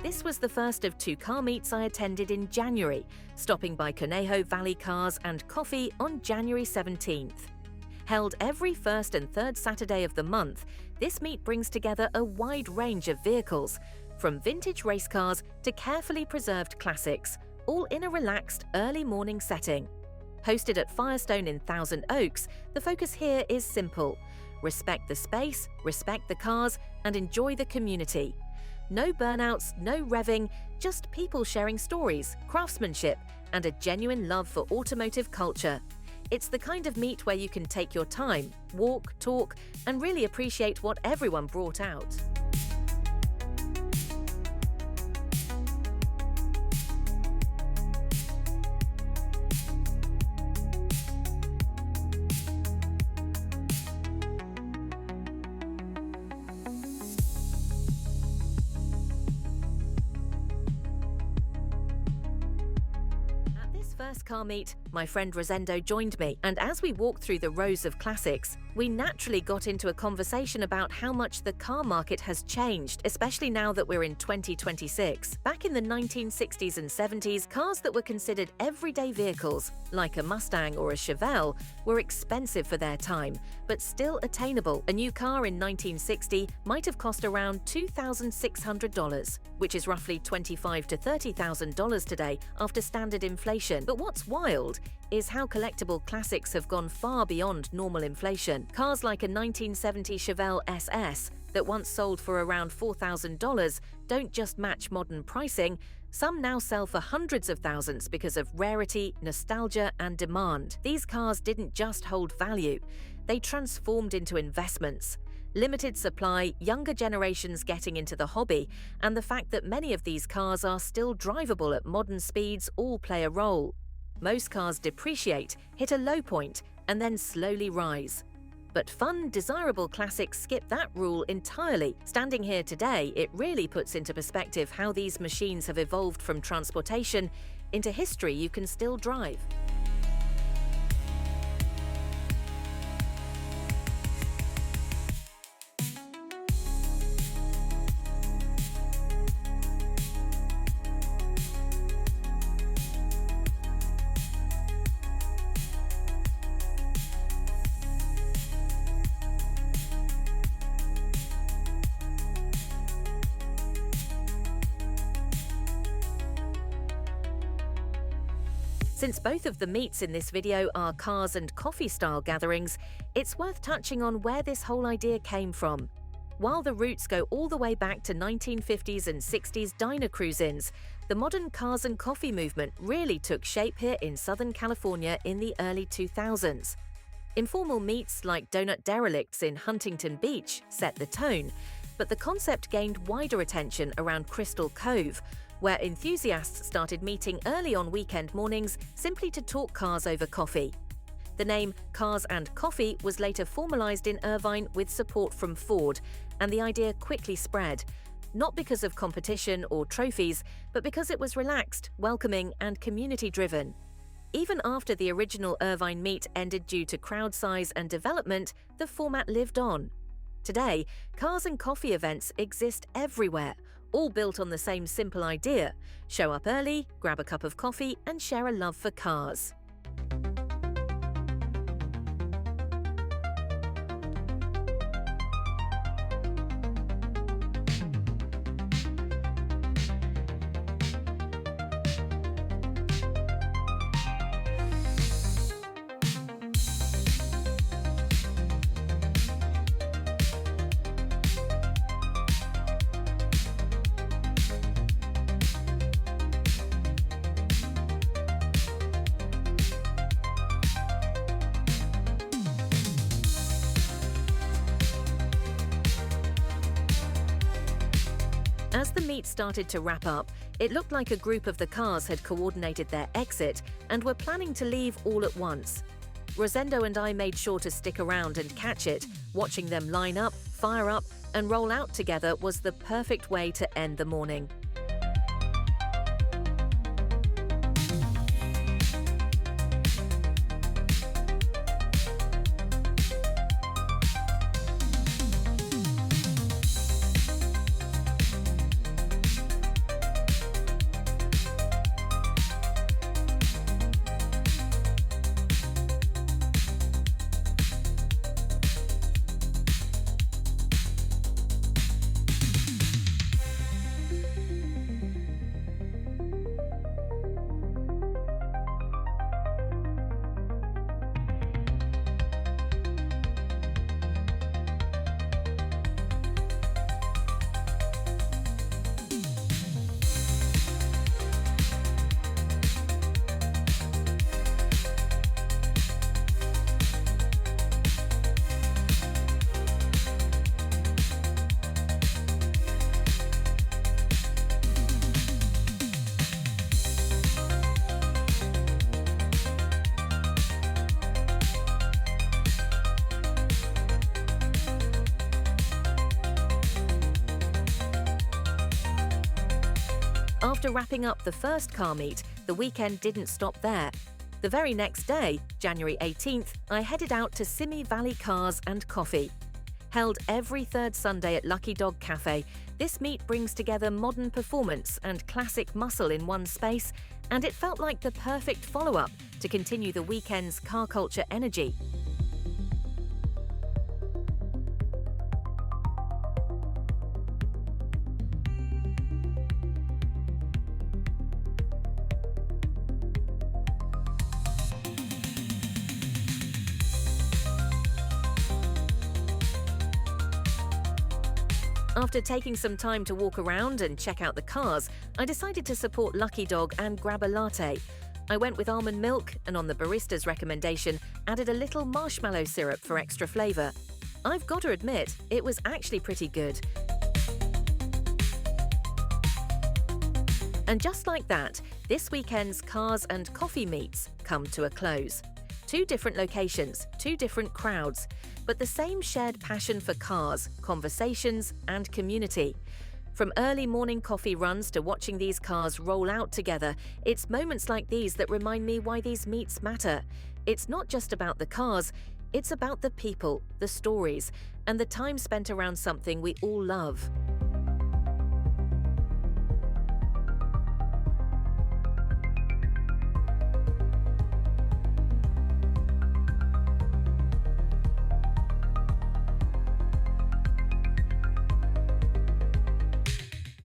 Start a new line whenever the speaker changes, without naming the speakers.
This was the first of 2 car meets I attended in January, stopping by Conejo Valley Cars and Coffee on January 17th. Held every first and third Saturday of the month, this meet brings together a wide range of vehicles, from vintage race cars to carefully preserved classics, all in a relaxed, early morning setting. Hosted at Firestone in Thousand Oaks, the focus here is simple: respect the space, respect the cars, and enjoy the community. No burnouts, no revving, just people sharing stories, craftsmanship, and a genuine love for automotive culture. It's the kind of meet where you can take your time, walk, talk, and really appreciate what everyone brought out. First car meet, my friend Rosendo joined me, and as we walked through the rows of classics, we naturally got into a conversation about how much the car market has changed, especially now that we're in 2026. Back in the 1960s and 70s, cars that were considered everyday vehicles, like a Mustang or a Chevelle, were expensive for their time, but still attainable. A new car in 1960 might have cost around $2,600, which is roughly $25,000 to $30,000 today after standard inflation. But what's wild is how collectible classics have gone far beyond normal inflation. Cars like a 1970 Chevelle SS that once sold for around $4,000 don't just match modern pricing, some now sell for hundreds of thousands because of rarity, nostalgia, and demand. These cars didn't just hold value, they transformed into investments. Limited supply, younger generations getting into the hobby, and the fact that many of these cars are still drivable at modern speeds all play a role. Most cars depreciate, hit a low point, and then slowly rise. But fun, desirable classics skip that rule entirely. Standing here today, it really puts into perspective how these machines have evolved from transportation into history you can still drive. Since both of the meets in this video are cars and coffee-style gatherings, it's worth touching on where this whole idea came from. While the roots go all the way back to 1950s and 60s diner cruise-ins, the modern cars and coffee movement really took shape here in Southern California in the early 2000s. Informal meets like Donut Derelicts in Huntington Beach set the tone, but the concept gained wider attention around Crystal Cove, where enthusiasts started meeting early on weekend mornings simply to talk cars over coffee. The name Cars and Coffee was later formalized in Irvine with support from Ford, and the idea quickly spread, not because of competition or trophies, but because it was relaxed, welcoming, and community-driven. Even after the original Irvine meet ended due to crowd size and development, the format lived on. Today, cars and coffee events exist everywhere, all built on the same simple idea: show up early, grab a cup of coffee, and share a love for cars. As the meet started to wrap up, it looked like a group of the cars had coordinated their exit and were planning to leave all at once. Rosendo and I made sure to stick around and catch it. Watching them line up, fire up, and roll out together was the perfect way to end the morning. After wrapping up the first car meet, the weekend didn't stop there. The very next day, January 18th, I headed out to Simi Valley Cars and Coffee. Held every third Sunday at Lucky Dog Cafe, this meet brings together modern performance and classic muscle in one space, and it felt like the perfect follow-up to continue the weekend's car culture energy. After taking some time to walk around and check out the cars, I decided to support Lucky Dog and grab a latte. I went with almond milk and, on the barista's recommendation, added a little marshmallow syrup for extra flavor. I've got to admit, it was actually pretty good. And just like that, this weekend's Cars and Coffee meets come to a close. 2 different locations, 2 different crowds, but the same shared passion for cars, conversations, and community. From early morning coffee runs to watching these cars roll out together, it's moments like these that remind me why these meets matter. It's not just about the cars, it's about the people, the stories, and the time spent around something we all love.